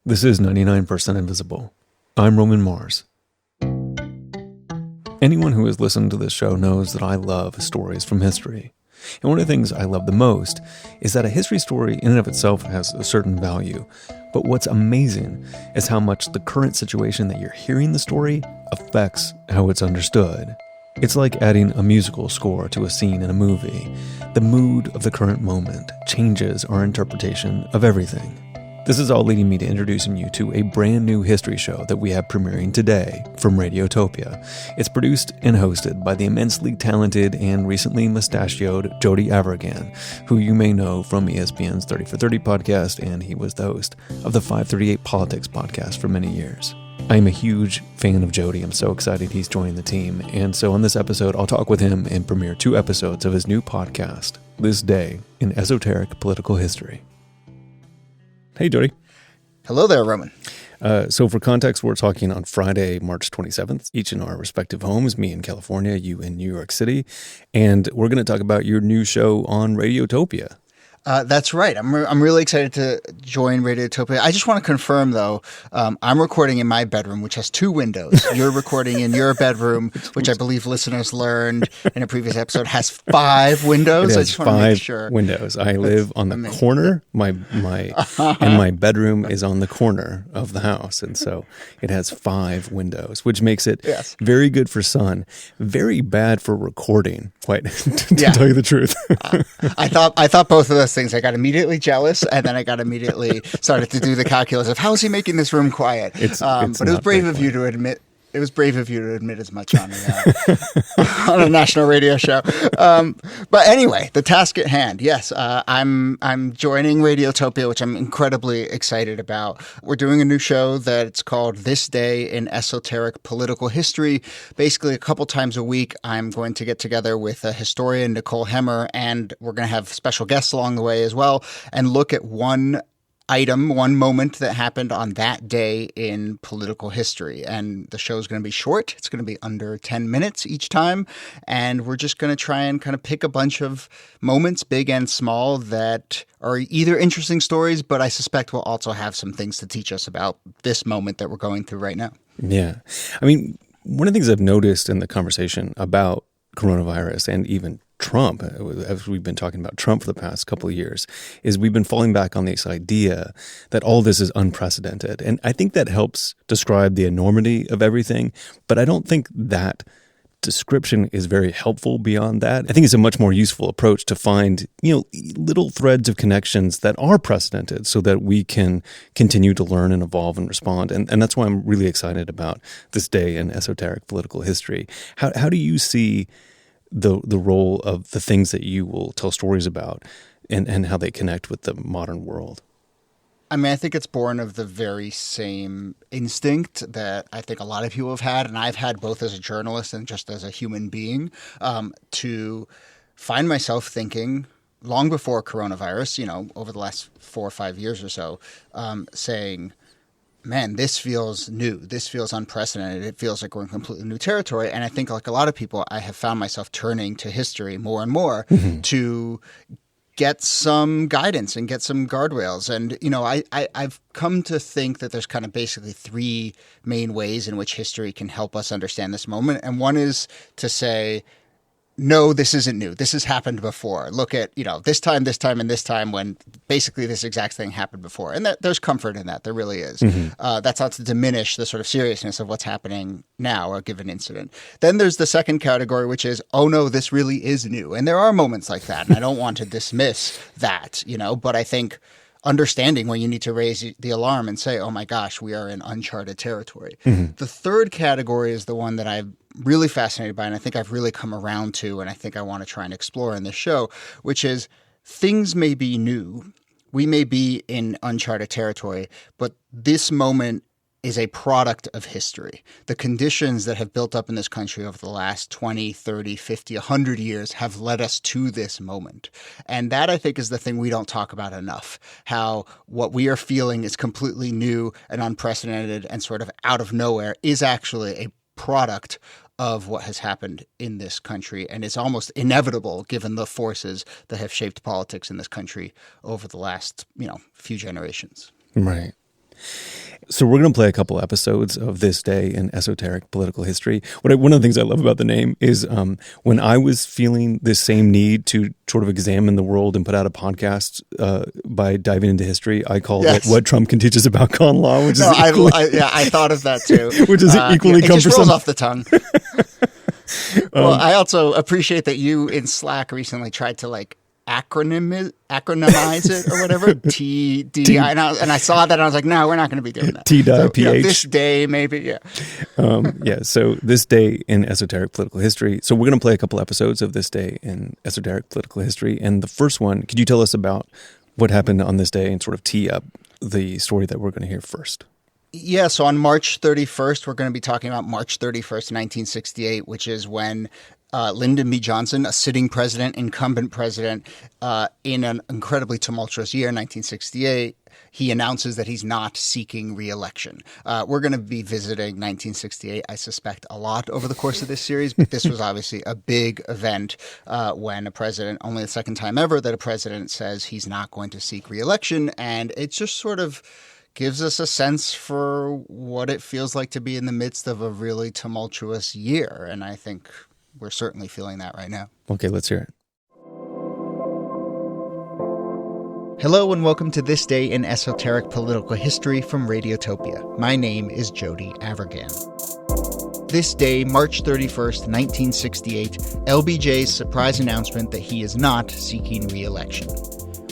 This is 99% Invisible. I'm Roman Mars. Anyone who has listened to this show knows that I love stories from history. And one of the things I love the most is that a history story in and of itself has a certain value. But what's amazing is how much the current situation that you're hearing the story affects how it's understood. It's like adding a musical score to a scene in a movie. The mood of the current moment changes our interpretation of everything. This is all leading me to introducing you to a brand new history show that we have premiering today from Radiotopia. It's produced and hosted by the immensely talented and recently mustachioed Jody Avirgan, who you may know from ESPN's 30 for 30 podcast, and he was the host of the 538 Politics podcast for many years. I am a huge fan of Jody. I'm so excited he's joining the team. And so on this episode, I'll talk with him and premiere 2 episodes of his new podcast, This Day in Esoteric Political History. Hey, Jody. Hello there, Roman. So for context, we're talking on Friday, March 27th, each in our respective homes, me in California, you in New York City. And we're going to talk about your new show on Radiotopia. That's right. I'm really excited to join Radiotopia. I just want to confirm, though, I'm recording in my bedroom, which has 2 windows. You're recording in your bedroom, which I believe listeners learned in a previous episode has 5 windows. It has I just want to make sure. 5 windows. I live on the corner. And my bedroom is on the corner of the house, and so it has 5 windows, which makes it very good for sun, very bad for recording. Quite to tell you the truth. I thought both of those things. I got immediately jealous, and then I got immediately started to do the calculus of how is he making this room quiet. But it was brave of you to admit. It was brave of you to admit as much on a national radio show. But anyway, the task at hand. Yes, I'm joining Radiotopia, which I'm incredibly excited about. We're doing a new show that's called This Day in Esoteric Political History. Basically, a couple times a week, I'm going to get together with a historian, Nicole Hemmer, and we're going to have special guests along the way as well, and look at one moment that happened on that day in political history. And the show is going to be short. It's going to be under 10 minutes each time. And we're just going to try and kind of pick a bunch of moments, big and small, that are either interesting stories, but I suspect will also have some things to teach us about this moment that we're going through right now. Yeah. I mean, one of the things I've noticed in the conversation about coronavirus and even Trump, as we've been talking about Trump for the past couple of years, is we've been falling back on this idea that all this is unprecedented. And I think that helps describe the enormity of everything, but I don't think that description is very helpful beyond that. I think it's a much more useful approach to find, little threads of connections that are precedented so that we can continue to learn and evolve and respond. And that's why I'm really excited about this day in esoteric political history. How do you see the role of the things that you will tell stories about and how they connect with the modern world? I mean, I think it's born of the very same instinct that I think a lot of people have had, and I've had both as a journalist and just as a human being, to find myself thinking long before coronavirus, over the last 4 or 5 years or so, saying, man, this feels new. This feels unprecedented. It feels like we're in completely new territory. And I think like a lot of people, I have found myself turning to history more and more to get some guidance and get some guardrails. And, I've come to think that there's kind of basically 3 main ways in which history can help us understand this moment. And one is to say, no, this isn't new. This has happened before. Look at, this time, and this time when basically this exact thing happened before. And there's comfort in that. There really is. That's not to diminish the sort of seriousness of what's happening now, a given incident. Then there's the second category, which is, oh no, this really is new. And there are moments like that. And I don't want to dismiss that, but I think understanding when you need to raise the alarm and say, oh my gosh, we are in uncharted territory. The third category is the one that I'm really fascinated by, and I think I've really come around to, and I think I want to try and explore in this show, which is things may be new. We may be in uncharted territory, but this moment is a product of history. The conditions that have built up in this country over the last 20, 30, 50, 100 years have led us to this moment. And that, I think, is the thing we don't talk about enough, how what we are feeling is completely new and unprecedented and sort of out of nowhere is actually a product of what has happened in this country, and it's almost inevitable given the forces that have shaped politics in this country over the last, few generations. Right. So we're going to play a couple episodes of This Day in Esoteric Political History. One of the things I love about the name is when I was feeling this same need to sort of examine the world and put out a podcast by diving into history, I called it What Trump Can Teach Us About Con Law, which is equally... I thought of that too. Which is equally cumbersome. It just rolls off the tongue. Well, I also appreciate that you in Slack recently tried to acronymize it or whatever. TD. And I saw that and I was like, no, we're not going to be doing that. TDIPH. This day, maybe. Yeah. So This Day in Esoteric Political History. So we're going to play a couple episodes of This Day in Esoteric Political History. And the first one, could you tell us about what happened on this day and sort of tee up the story that we're going to hear first? Yeah, so on March 31st, we're going to be talking about March 31st, 1968, which is when Lyndon B. Johnson, a sitting president, incumbent president, in an incredibly tumultuous year, 1968, he announces that he's not seeking re-election. We're going to be visiting 1968, I suspect, a lot over the course of this series, but this was obviously a big event when a president, only the second time ever that a president says he's not going to seek re-election, and it just sort of gives us a sense for what it feels like to be in the midst of a really tumultuous year, and I think we're certainly feeling that right now. Okay, let's hear it. Hello and welcome to This Day in Esoteric Political History from Radiotopia. My name is Jody Avirgan. This day, March 31st, 1968, LBJ's surprise announcement that he is not seeking re-election.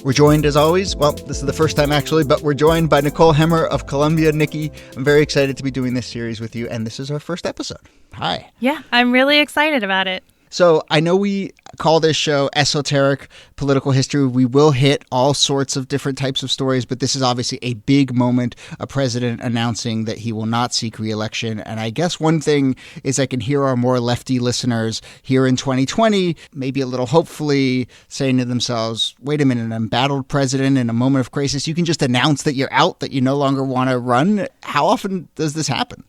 We're joined, as always, well, this is the first time actually, but we're joined by Nicole Hemmer of Columbia. Nikki, I'm very excited to be doing this series with you, and this is our first episode. Hi. Yeah, I'm really excited about it. So I know we call this show Esoteric Political History. We will hit all sorts of different types of stories, but this is obviously a big moment, a president announcing that he will not seek re-election. And I guess one thing is I can hear our more lefty listeners here in 2020, maybe a little hopefully saying to themselves, wait a minute, an embattled president in a moment of crisis, you can just announce that you're out, that you no longer want to run. How often does this happen?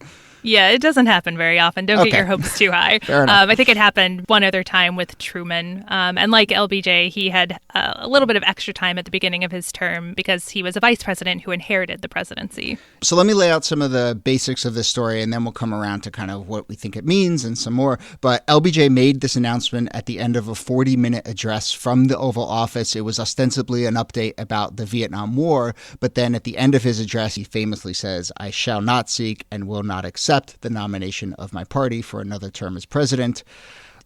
Yeah, it doesn't happen very often. Don't get your hopes too high. Fair enough. I think it happened one other time with Truman. And like LBJ, he had a little bit of extra time at the beginning of his term because he was a vice president who inherited the presidency. So let me lay out some of the basics of this story, and then we'll come around to kind of what we think it means and some more. But LBJ made this announcement at the end of a 40-minute address from the Oval Office. It was ostensibly an update about the Vietnam War. But then at the end of his address, he famously says, I shall not seek and will not accept the nomination of my party for another term as president.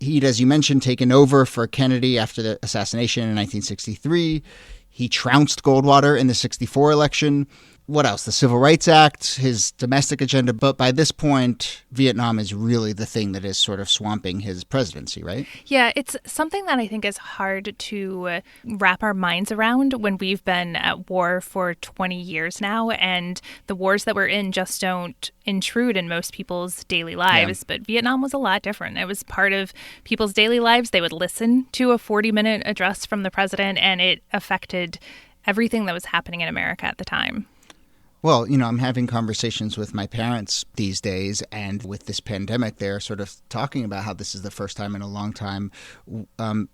He'd, as you mentioned, taken over for Kennedy after the assassination in 1963. He trounced Goldwater in the 64 election. What else? The Civil Rights Act, his domestic agenda. But by this point, Vietnam is really the thing that is sort of swamping his presidency, right? Yeah, it's something that I think is hard to wrap our minds around when we've been at war for 20 years now. And the wars that we're in just don't intrude in most people's daily lives. Yeah. But Vietnam was a lot different. It was part of people's daily lives. They would listen to a 40-minute address from the president, and it affected everything that was happening in America at the time. Well, you know, I'm having conversations with my parents these days, and with this pandemic, they're sort of talking about how this is the first time in a long time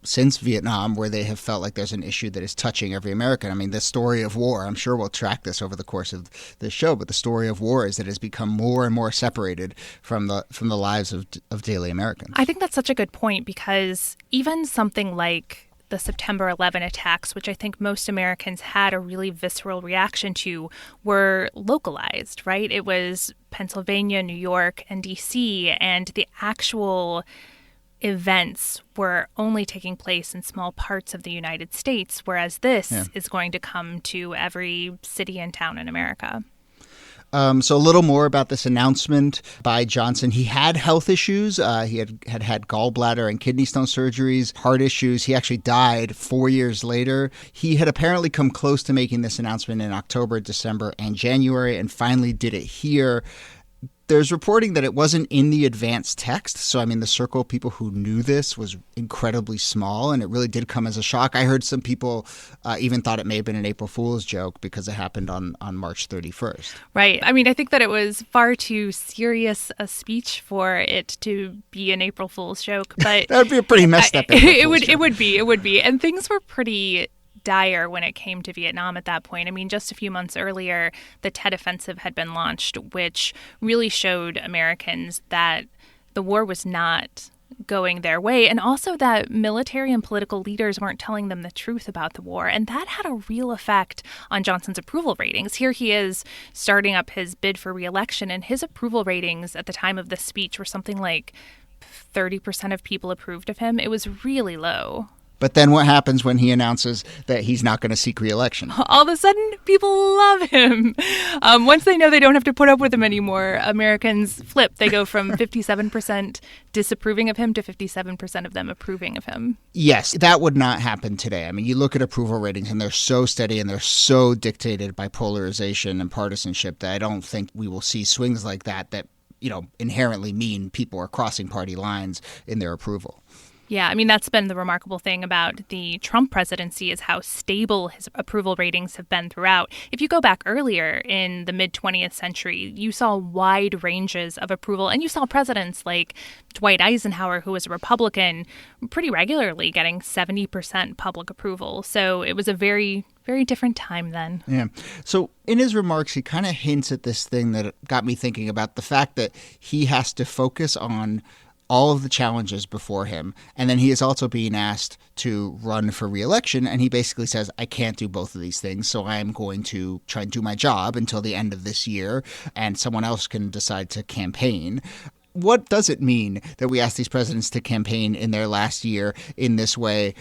since Vietnam where they have felt like there's an issue that is touching every American. I mean, the story of war, I'm sure we'll track this over the course of the show, but the story of war is that it has become more and more separated from the lives of daily Americans. I think that's such a good point, because even something like the September 11 attacks, which I think most Americans had a really visceral reaction to, were localized, right? It was Pennsylvania, New York, and D.C., and the actual events were only taking place in small parts of the United States, whereas this is going to come to every city and town in America. So a little more about this announcement by Johnson. He had health issues. He had gallbladder and kidney stone surgeries, heart issues. He actually died 4 years later. He had apparently come close to making this announcement in October, December, and January, and finally did it here. There's reporting that it wasn't in the advance text. So, I mean, the circle of people who knew this was incredibly small, and it really did come as a shock. I heard some people even thought it may have been an April Fool's joke because it happened on March 31st. Right. I mean, I think that it was far too serious a speech for it to be an April Fool's joke. But that would be a pretty messed up April Fool's joke. It would be. And things were pretty dire when it came to Vietnam at that point. I mean, just a few months earlier, the Tet Offensive had been launched, which really showed Americans that the war was not going their way, and also that military and political leaders weren't telling them the truth about the war. And that had a real effect on Johnson's approval ratings. Here he is starting up his bid for re-election, and his approval ratings at the time of the speech were something like 30% of people approved of him. It was really low. But then what happens when he announces that he's not going to seek re-election? All of a sudden, people love him. Once they know they don't have to put up with him anymore, Americans flip. They go from 57% disapproving of him to 57% of them approving of him. Yes, that would not happen today. I mean, you look at approval ratings and they're so steady and they're so dictated by polarization and partisanship that I don't think we will see swings like that, inherently mean people are crossing party lines in their approval. Yeah, I mean, that's been the remarkable thing about the Trump presidency is how stable his approval ratings have been throughout. If you go back earlier in the mid-20th century, you saw wide ranges of approval, and you saw presidents like Dwight Eisenhower, who was a Republican, pretty regularly getting 70% public approval. So it was a very, very different time then. Yeah. So in his remarks, he kind of hints at this thing that got me thinking about the fact that he has to focus on all of the challenges before him. And then he is also being asked to run for re-election. And he basically says, I can't do both of these things. So I am going to try and do my job until the end of this year. And someone else can decide to campaign. What does it mean that we ask these presidents to campaign in their last year in this way?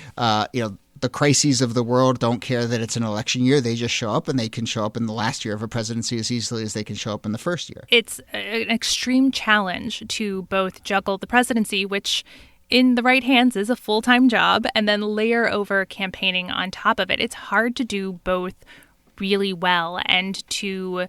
The crises of the world don't care that it's an election year. They just show up, and they can show up in the last year of a presidency as easily as they can show up in the first year. It's an extreme challenge to both juggle the presidency, which in the right hands is a full-time job, and then layer over campaigning on top of it. It's hard to do both really well and to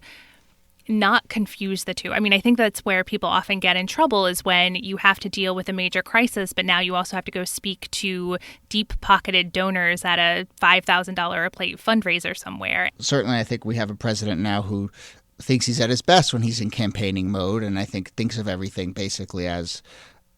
not confuse the two. I mean, I think that's where people often get in trouble is when you have to deal with a major crisis, but now you also have to go speak to deep-pocketed donors at a $5,000 a plate fundraiser somewhere. Certainly, I think we have a president now who thinks he's at his best when he's in campaigning mode, and I think thinks of everything basically as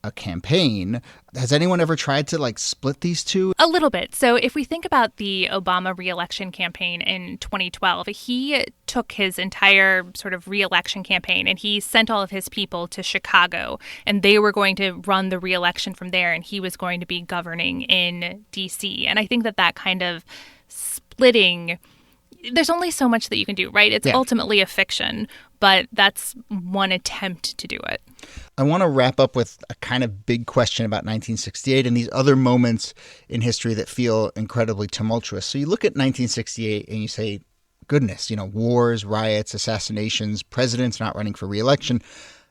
a campaign. Has anyone ever tried to split these two? A little bit. So if we think about the Obama re-election campaign in 2012, he took his entire sort of re-election campaign and he sent all of his people to Chicago, and they were going to run the re-election from there, and he was going to be governing in D.C. And I think that kind of splitting, there's only so much that you can do, right? It's ultimately a fiction, but that's one attempt to do it. I want to wrap up with a kind of big question about 1968 and these other moments in history that feel incredibly tumultuous. So you look at 1968 and you say, goodness, wars, riots, assassinations, presidents not running for re-election.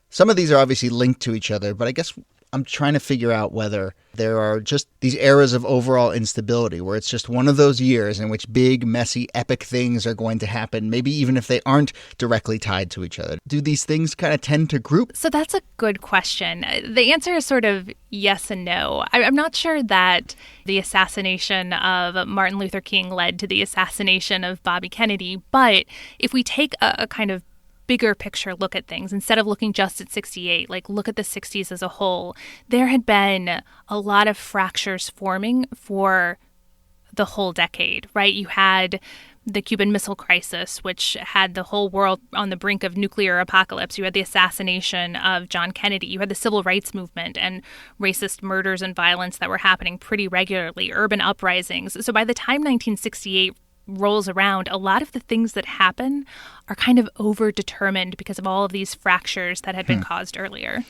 Some of these are obviously linked to each other, but I guess I'm trying to figure out whether there are just these eras of overall instability where it's just one of those years in which big, messy, epic things are going to happen, maybe even if they aren't directly tied to each other. Do these things kind of tend to group? So that's a good question. The answer is sort of yes and no. I'm not sure that the assassination of Martin Luther King led to the assassination of Bobby Kennedy, but if we take a kind of bigger picture look at things, instead of looking just at 68, look at the 60s as a whole, there had been a lot of fractures forming for the whole decade, right? You had the Cuban Missile Crisis, which had the whole world on the brink of nuclear apocalypse. You had the assassination of John Kennedy. You had the Civil Rights Movement and racist murders and violence that were happening pretty regularly, urban uprisings. So by the time 1968 rolls around, a lot of the things that happen are kind of overdetermined because of all of these fractures that had been caused earlier.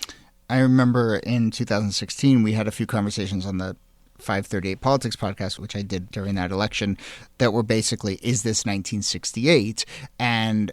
I remember in 2016, we had a few conversations on the 538 Politics podcast, which I did during that election, that were basically, is this 1968? And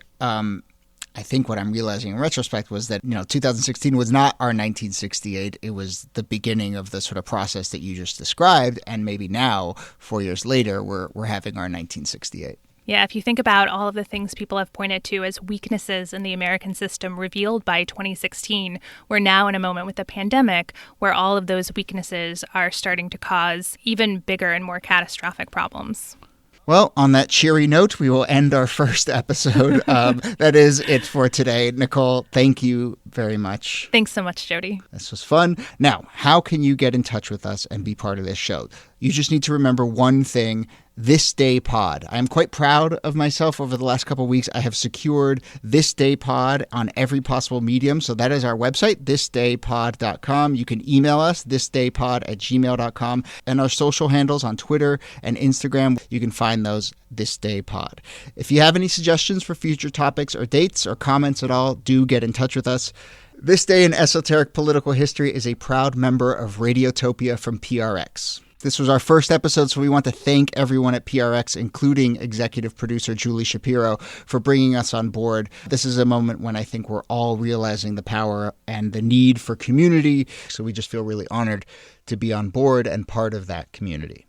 I think what I'm realizing in retrospect was that, 2016 was not our 1968. It was the beginning of the sort of process that you just described. And maybe now, 4 years later, we're having our 1968. Yeah, if you think about all of the things people have pointed to as weaknesses in the American system revealed by 2016, we're now in a moment with the pandemic where all of those weaknesses are starting to cause even bigger and more catastrophic problems. Well, on that cheery note, we will end our first episode. That is it for today. Nicole, thank you very much. Thanks so much, Jody. This was fun. Now, how can you get in touch with us and be part of this show? You just need to remember one thing: This Day Pod. I am quite proud of myself. Over the last couple of weeks, I have secured This Day Pod on every possible medium. So that is our website, thisdaypod.com. You can email us, thisdaypod@gmail.com. And our social handles on Twitter and Instagram, you can find those, This Day Pod. If you have any suggestions for future topics or dates or comments at all, do get in touch with us. This Day in Esoteric Political History is a proud member of Radiotopia from PRX. This was our first episode, so we want to thank everyone at PRX, including executive producer Julie Shapiro, for bringing us on board. This is a moment when I think we're all realizing the power and the need for community, so we just feel really honored to be on board and part of that community.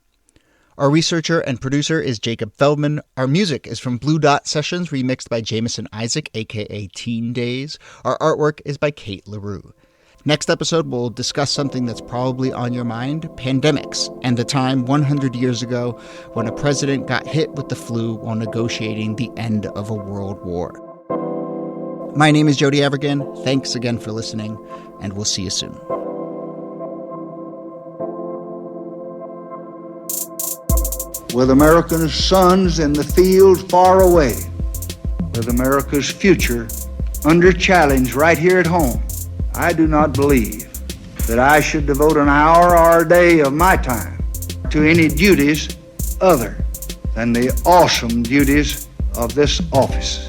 Our researcher and producer is Jacob Feldman. Our music is from Blue Dot Sessions, remixed by Jameson Isaac, a.k.a. Teen Days. Our artwork is by Kate LaRue. Next episode, we'll discuss something that's probably on your mind: pandemics, and the time 100 years ago when a president got hit with the flu while negotiating the end of a world war. My name is Jody Avirgan. Thanks again for listening, and we'll see you soon. With America's sons in the field far away, with America's future under challenge right here at home, I do not believe that I should devote an hour or a day of my time to any duties other than the awesome duties of this office.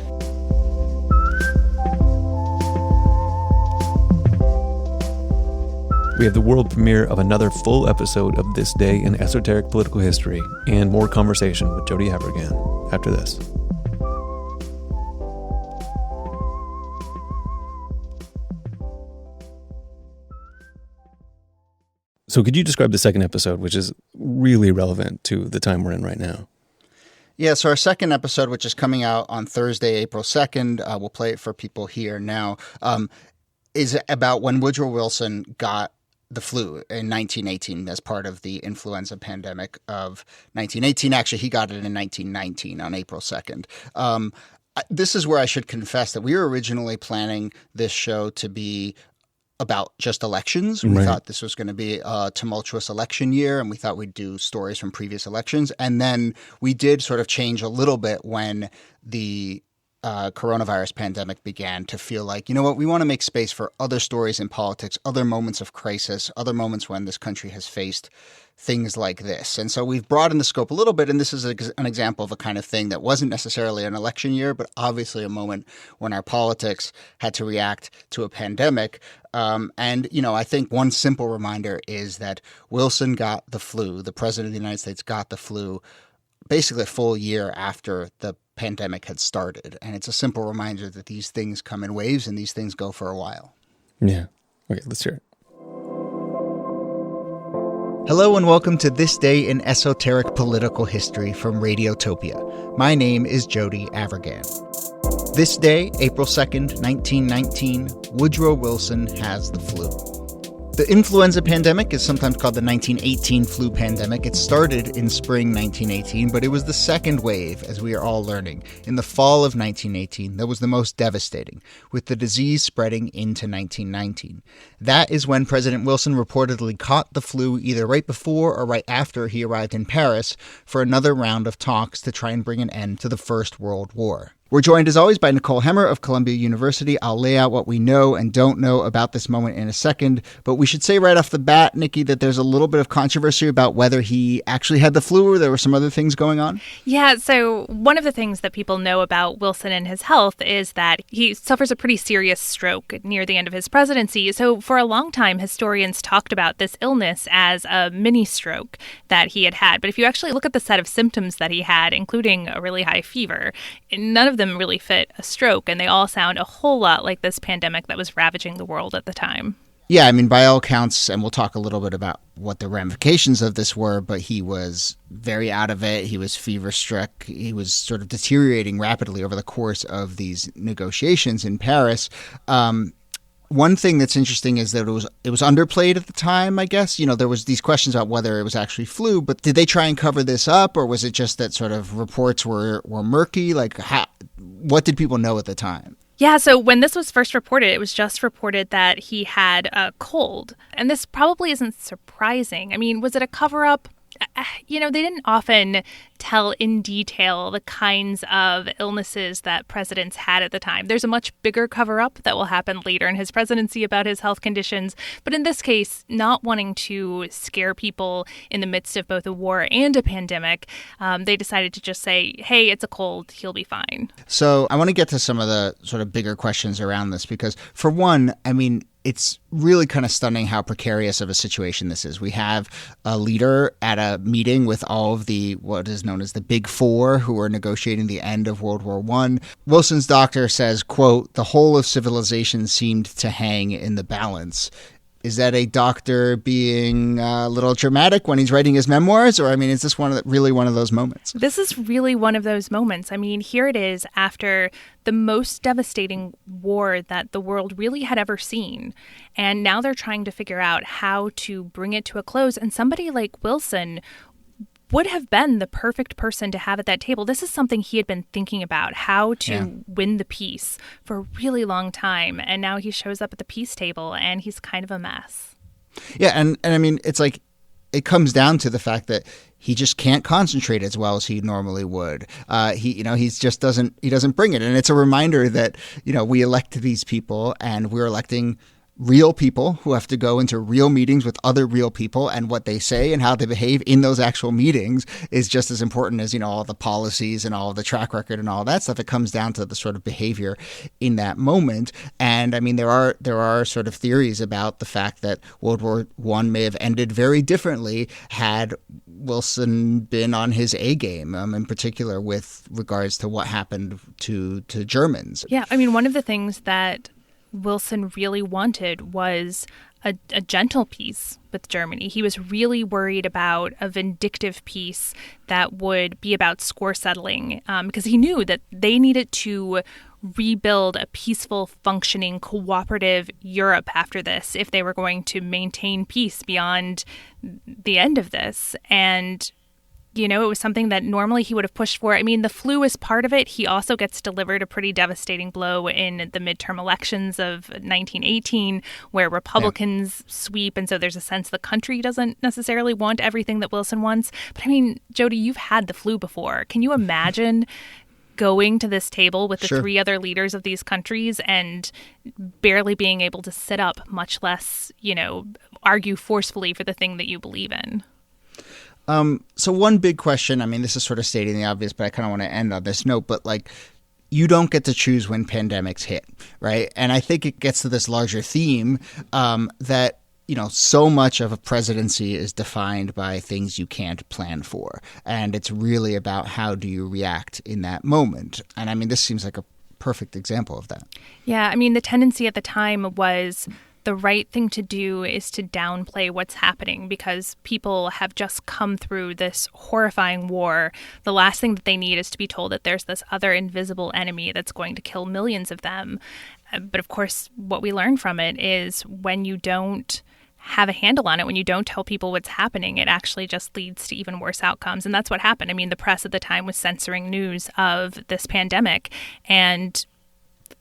We have the world premiere of another full episode of This Day in Esoteric Political History and more conversation with Jody Avirgan after this. So could you describe the second episode, which is really relevant to the time we're in right now? Yeah, so our second episode, which is coming out on Thursday, April 2nd, we'll play it for people here now, is about when Woodrow Wilson got the flu in 1918 as part of the influenza pandemic of 1918. Actually, he got it in 1919 on April 2nd. This is where I should confess that we were originally planning this show to be about just elections. We thought this was going to be a tumultuous election year, and we thought we'd do stories from previous elections. And then we did sort of change a little bit when the coronavirus pandemic began to feel like, you know what, we want to make space for other stories in politics, other moments of crisis, other moments when this country has faced things like this. And so we've broadened the scope a little bit, and this is an example of a kind of thing that wasn't necessarily an election year, but obviously a moment when our politics had to react to a pandemic. And, you know, I think one simple reminder is that Wilson got the flu, the president of the United States got the flu basically a full year after the pandemic had started. And it's a simple reminder that these things come in waves and these things go for a while. Yeah. Okay, let's hear it. Hello and welcome to This Day in Esoteric Political History from Radiotopia. My name is Jody Avirgan. This day, April 2nd, 1919, Woodrow Wilson has the flu. The influenza pandemic is sometimes called the 1918 flu pandemic. It started in spring 1918, but it was the second wave, as we are all learning, in the fall of 1918 that was the most devastating, with the disease spreading into 1919. That is when President Wilson reportedly caught the flu either right before or right after he arrived in Paris for another round of talks to try and bring an end to the First World War. We're joined, as always, by Nicole Hemmer of Columbia University. I'll lay out what we know and don't know about this moment in a second, but we should say right off the bat, Nikki, that there's a little bit of controversy about whether he actually had the flu or there were some other things going on. Yeah, so one of the things that people know about Wilson and his health is that he suffers a pretty serious stroke near the end of his presidency. So for a long time, historians talked about this illness as a mini stroke that he had had. But if you actually look at the set of symptoms that he had, including a really high fever, none of them really fit a stroke, and they all sound a whole lot like this pandemic that was ravaging the world at the time. Yeah, I mean, by all accounts, and we'll talk a little bit about what the ramifications of this were, but he was very out of it. He was fever-struck. He was sort of deteriorating rapidly over the course of these negotiations in Paris. One thing that's interesting is that it was underplayed at the time, I guess. You know, there was these questions about whether it was actually flu, but did they try and cover this up, or was it just that sort of reports were murky? Like, what did people know at the time? Yeah, so when this was first reported, it was just reported that he had a cold. And this probably isn't surprising. I mean, was it a cover-up? They didn't often tell in detail the kinds of illnesses that presidents had at the time. There's a much bigger cover-up that will happen later in his presidency about his health conditions. But in this case, not wanting to scare people in the midst of both a war and a pandemic, they decided to just say, hey, it's a cold, he'll be fine. So I want to get to some of the sort of bigger questions around this because, for one, I mean, it's really kind of stunning how precarious of a situation this is. We have a leader at a meeting with all of the what is known as the Big Four who are negotiating the end of World War I. Wilson's doctor says, quote, "The whole of civilization seemed to hang in the balance." Is that a doctor being a little dramatic when he's writing his memoirs? Or, I mean, is this really one of those moments? This is really one of those moments. I mean, here it is after the most devastating war that the world really had ever seen. And now they're trying to figure out how to bring it to a close. And somebody like Wilson would have been the perfect person to have at that table. This is something he had been thinking about, how to win the peace for a really long time. And now he shows up at the peace table and he's kind of a mess. Yeah. And I mean, it's like, it comes down to the fact that he just can't concentrate as well as he normally would. He doesn't bring it. And it's a reminder that, we elect these people and we're electing real people who have to go into real meetings with other real people, and what they say and how they behave in those actual meetings is just as important as, all the policies and all the track record and all that stuff. It comes down to the sort of behavior in that moment. And I mean, there are sort of theories about the fact that World War I may have ended very differently had Wilson been on his A game, in particular with regards to what happened to Germans. Yeah, I mean, one of the things that Wilson really wanted was a gentle peace with Germany. He was really worried about a vindictive peace that would be about score settling, because he knew that they needed to rebuild a peaceful, functioning, cooperative Europe after this if they were going to maintain peace beyond the end of this. And it was something that normally he would have pushed for. I mean, the flu is part of it. He also gets delivered a pretty devastating blow in the midterm elections of 1918, where Republicans sweep. And so there's a sense the country doesn't necessarily want everything that Wilson wants. But I mean, Jody, you've had the flu before. Can you imagine going to this table with the three other leaders of these countries and barely being able to sit up, much less, argue forcefully for the thing that you believe in? So one big question, I mean, this is sort of stating the obvious, but I kind of want to end on this note, but you don't get to choose when pandemics hit, right? And I think it gets to this larger theme that, so much of a presidency is defined by things you can't plan for. And it's really about how do you react in that moment. And I mean, this seems like a perfect example of that. Yeah, I mean, the tendency at the time was the right thing to do is to downplay what's happening because people have just come through this horrifying war. The last thing that they need is to be told that there's this other invisible enemy that's going to kill millions of them. But of course, what we learn from it is when you don't have a handle on it, when you don't tell people what's happening, it actually just leads to even worse outcomes. And that's what happened. I mean, the press at the time was censoring news of this pandemic. And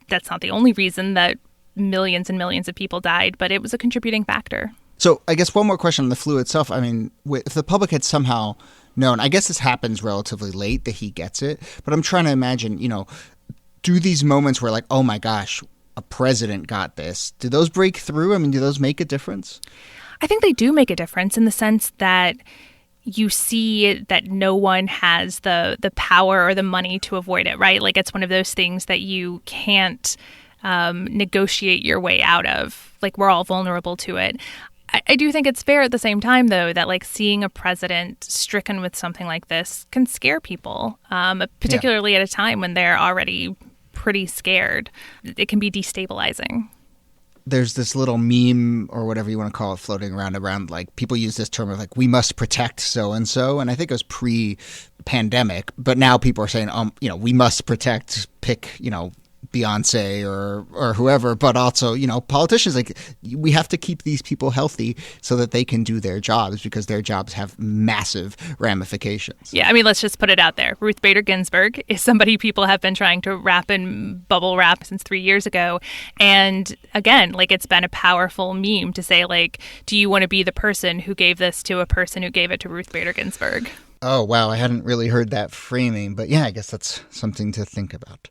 that's not the only reason that millions and millions of people died, but it was a contributing factor. So I guess one more question on the flu itself. I mean, if the public had somehow known, I guess this happens relatively late that he gets it, but I'm trying to imagine, do these moments where oh my gosh, a president got this, do those break through? I mean, do those make a difference? I think they do make a difference in the sense that you see that no one has the power or the money to avoid it, right? It's one of those things that you can't negotiate your way out of. We're all vulnerable to it. I do think it's fair at the same time, though, that seeing a president stricken with something like this can scare people, particularly at a time when they're already pretty scared. It can be destabilizing. There's this little meme or whatever you want to call it floating around people use this term of we must protect so-and-so. And I think it was pre-pandemic, but now people are saying, we must protect, pick, Beyonce or whoever, but also, politicians. Like, we have to keep these people healthy so that they can do their jobs, because their jobs have massive ramifications. Yeah, I mean, let's just put it out there. Ruth Bader Ginsburg is somebody people have been trying to wrap in bubble wrap since 3 years ago. And again, like, it's been a powerful meme to say, like, do you want to be the person who gave this to a person who gave it to Ruth Bader Ginsburg? Oh, wow. I hadn't really heard that framing, but yeah, I guess that's something to think about.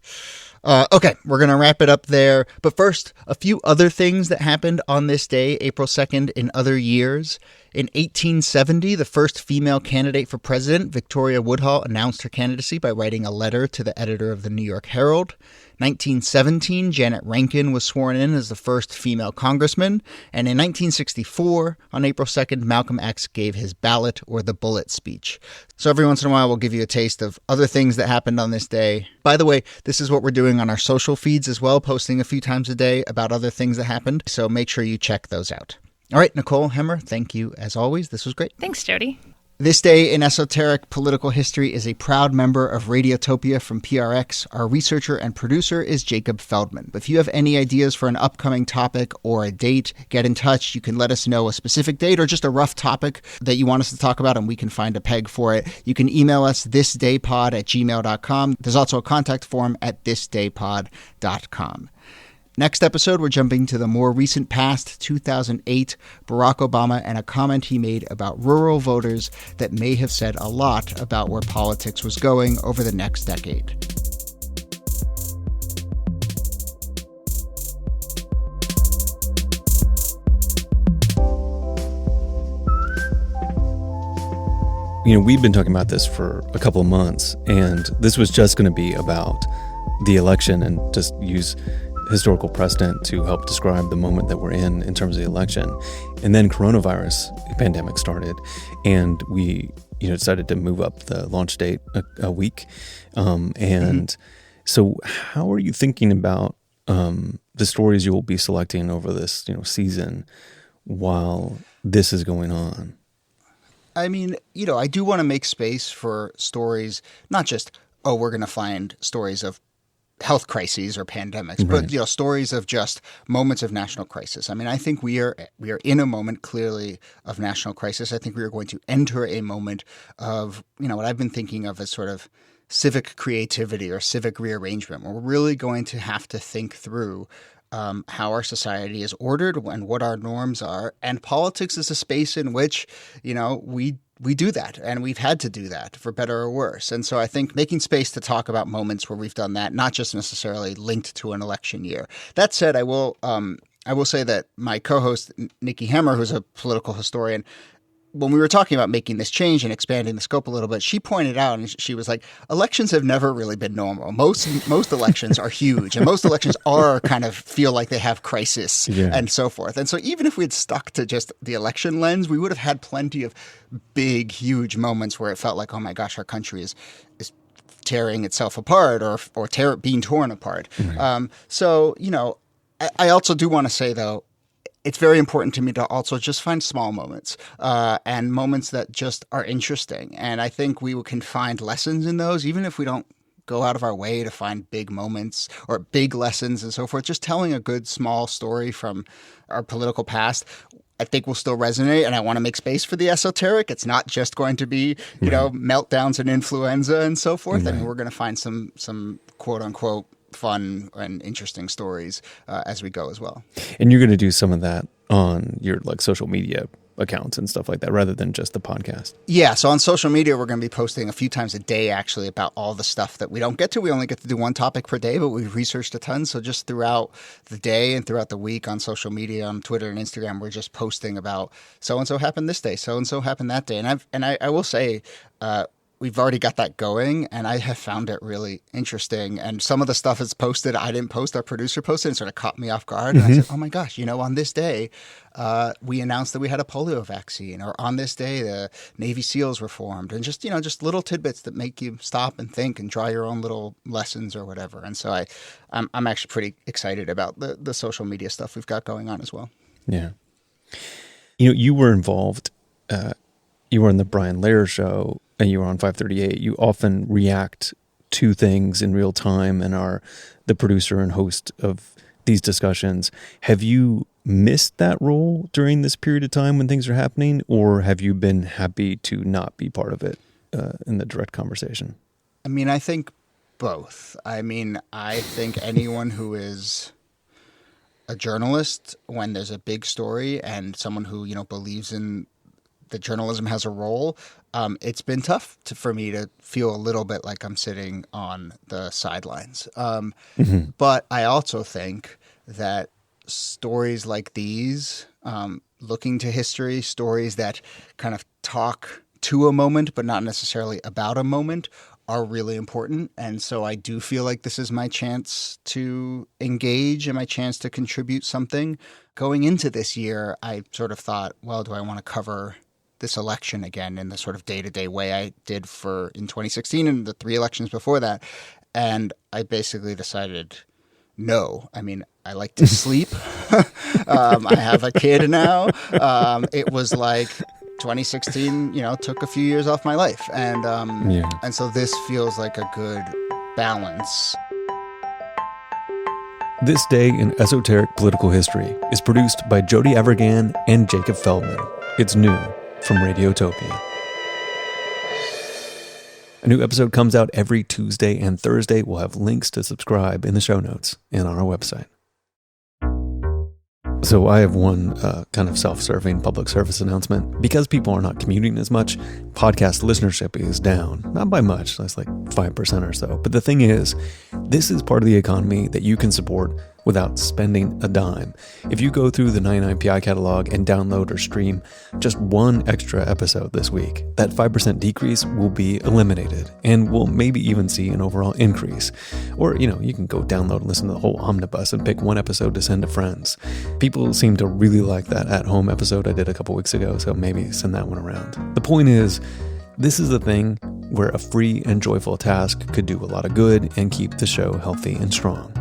Okay, we're going to wrap it up there. But first, a few other things that happened on this day, April 2nd, in other years. In 1870, the first female candidate for president, Victoria Woodhull, announced her candidacy by writing a letter to the editor of the New York Herald. 1917, Janet Rankin was sworn in as the first female congressman. And in 1964, on April 2nd, Malcolm X gave his ballot or the bullet speech. So every once in a while, we'll give you a taste of other things that happened on this day. By the way, this is what we're doing on our social feeds as well, posting a few times a day about other things that happened. So make sure you check those out. All right, Nicole Hemmer, thank you as always. This was great. Thanks, Jody. This Day in Esoteric Political History is a proud member of Radiotopia from PRX. Our researcher and producer is Jacob Feldman. If you have any ideas for an upcoming topic or a date, get in touch. You can let us know a specific date or just a rough topic that you want us to talk about, and we can find a peg for it. You can email us thisdaypod@gmail.com. There's also a contact form at thisdaypod.com. Next episode, we're jumping to the more recent past, 2008, Barack Obama and a comment he made about rural voters that may have said a lot about where politics was going over the next decade. We've been talking about this for a couple of months, and this was just going to be about the election and just use historical precedent to help describe the moment that we're in terms of the election. And then coronavirus pandemic started, and we decided to move up the launch date a week. So how are you thinking about the stories you will be selecting over this season while this is going on? I mean, I do want to make space for stories, not just, we're going to find stories of health crises or pandemics, right, but stories of just moments of national crisis. I mean, I think we are in a moment clearly of national crisis. I think we are going to enter a moment of what I've been thinking of as sort of civic creativity or civic rearrangement. We're really going to have to think through how our society is ordered and what our norms are. And politics is a space in which we do that, and we've had to do that for better or worse. And so I think making space to talk about moments where we've done that, not just necessarily linked to an election year. That said, I will say that my co-host, Nicole Hemmer, who's a political historian, when we were talking about making this change and expanding the scope a little bit, she pointed out, and she was like, elections have never really been normal. Most elections are huge, and most elections are kind of feel like they have crisis and so forth. And so even if we had stuck to just the election lens, we would have had plenty of big, huge moments where it felt like, oh my gosh, our country is tearing itself apart or being torn apart. Right. I also do want to say, though, it's very important to me to also just find small moments and moments that just are interesting. And I think we can find lessons in those, even if we don't go out of our way to find big moments or big lessons and so forth. Just telling a good small story from our political past, I think will still resonate. And I want to make space for the esoteric. It's not just going to be, meltdowns and influenza and so forth. Right. I mean, we're going to find some quote unquote fun and interesting stories as we go as well. And you're going to do some of that on your social media accounts and stuff like that, rather than just the podcast. Yeah. So on social media, we're going to be posting a few times a day, actually, about all the stuff that we don't get to. We only get to do one topic per day, but we've researched a ton. So just throughout the day and throughout the week on social media, on Twitter and Instagram, we're just posting about so-and-so happened this day, so-and-so happened that day. And I will say, we've already got that going, and I have found it really interesting. And some of the stuff is posted, I didn't post, our producer posted, and sort of caught me off guard. And I said, oh my gosh, on this day, we announced that we had a polio vaccine, or on this day, the Navy SEALs were formed, and just little tidbits that make you stop and think and draw your own little lessons or whatever. And so I'm actually pretty excited about the social media stuff we've got going on as well. Yeah. You were involved, you were on the Brian Lehrer show, and you were on 538. You often react two things in real time and are the producer and host of these discussions. Have you missed that role during this period of time when things are happening, or have you been happy to not be part of it in the direct conversation? I mean, I think both. I mean, I think anyone who is a journalist, when there's a big story and someone who, believes in that journalism has a role, it's been tough for me to feel a little bit like I'm sitting on the sidelines. But I also think that stories like these, looking to history, stories that kind of talk to a moment but not necessarily about a moment, are really important. And so I do feel like this is my chance to engage and my chance to contribute something. Going into this year, I sort of thought, well, do I want to cover this election again in the sort of day-to-day way I did in 2016 and the 3 elections before that? And I basically decided no. I mean, I like to sleep. I have a kid now. It was like 2016, took a few years off my life. And so this feels like a good balance. This Day in Esoteric Political History is produced by Jody Avirgan and Jacob Feldman. It's new from Radiotopia. A new episode comes out every Tuesday and Thursday. We'll have links to subscribe in the show notes and on our website. So I have one kind of self-serving public service announcement. Because people are not commuting as much, podcast listenership is down. Not by much, that's like 5% or so. But the thing is, this is part of the economy that you can support without spending a dime. If you go through the 99PI catalog and download or stream just one extra episode this week, that 5% decrease will be eliminated, and we'll maybe even see an overall increase. Or, you can go download and listen to the whole omnibus and pick one episode to send to friends. People seem to really like that at-home episode I did a couple weeks ago, so maybe send that one around. The point is, this is a thing where a free and joyful task could do a lot of good and keep the show healthy and strong.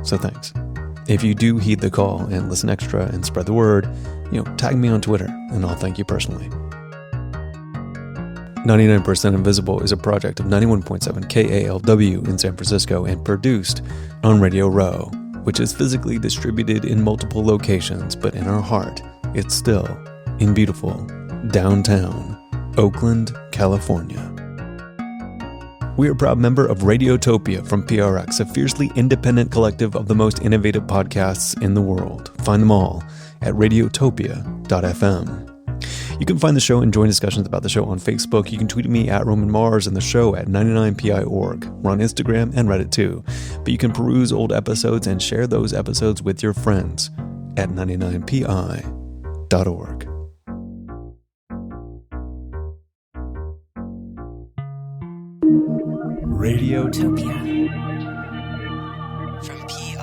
So thanks. If you do heed the call and listen extra and spread the word, tag me on Twitter and I'll thank you personally. 99% Invisible is a project of 91.7 KALW in San Francisco and produced on Radio Row, which is physically distributed in multiple locations, but in our heart, it's still in beautiful downtown Oakland, California. We are a proud member of Radiotopia from PRX, a fiercely independent collective of the most innovative podcasts in the world. Find them all at radiotopia.fm. You can find the show and join discussions about the show on Facebook. You can tweet at me at Roman Mars and the show at 99PI.org. We're on Instagram and Reddit too. But you can peruse old episodes and share those episodes with your friends at 99PI.org. Radiotopia from PR.